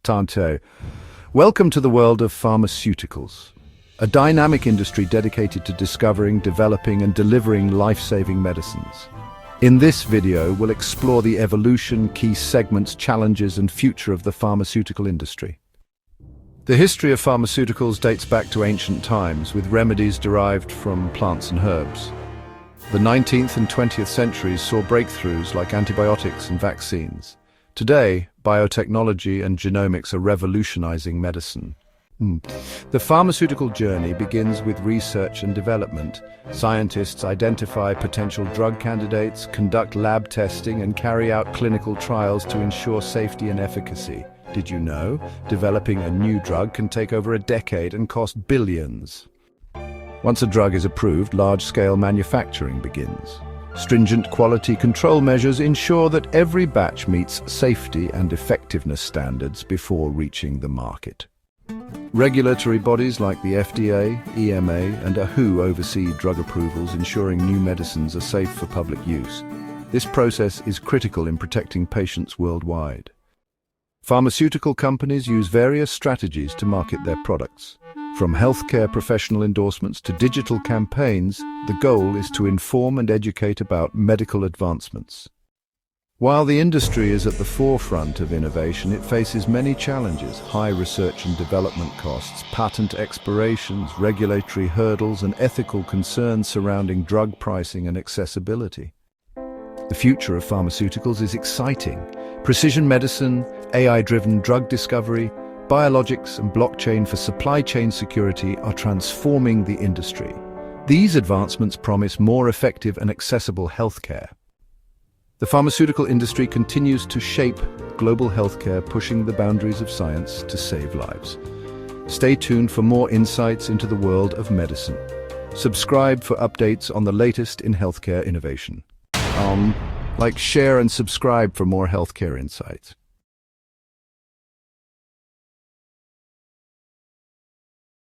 Tante. Welcome to the world of pharmaceuticals, a dynamic industry dedicated to discovering, developing, and delivering life-saving medicines. In this video, we'll explore the evolution, key segments, challenges, and future of the pharmaceutical industry. The history of pharmaceuticals dates back to ancient times, with remedies derived from plants and herbs. The 19th and 20th centuries saw breakthroughs like antibiotics and vaccines. Today, biotechnology and genomics are revolutionizing medicine. The pharmaceutical journey begins with research and development. Scientists identify potential drug candidates, conduct lab testing, and carry out clinical trials to ensure safety and efficacy. Did you know? Developing a new drug can take over a decade and cost billions. Once a drug is approved, large-scale manufacturing begins. Stringent quality control measures ensure that every batch meets safety and effectiveness standards before reaching the market. Regulatory bodies like the FDA, EMA, and WHO oversee drug approvals, ensuring new medicines are safe for public use. This process is critical in protecting patients worldwide. Pharmaceutical companies use various strategies to market their products. From healthcare professional endorsements to digital campaigns, the goal is to inform and educate about medical advancements. While the industry is at the forefront of innovation, it faces many challenges: high research and development costs, patent expirations, regulatory hurdles, and ethical concerns surrounding drug pricing and accessibility. The future of pharmaceuticals is exciting. Precision medicine, AI-driven drug discovery, biologics and blockchain for supply chain security are transforming the industry. These advancements promise more effective and accessible healthcare. The pharmaceutical industry continues to shape global healthcare, pushing the boundaries of science to save lives. Stay tuned for more insights into the world of medicine. Subscribe for updates on the latest in healthcare innovation. Like, share, and subscribe for more healthcare insights.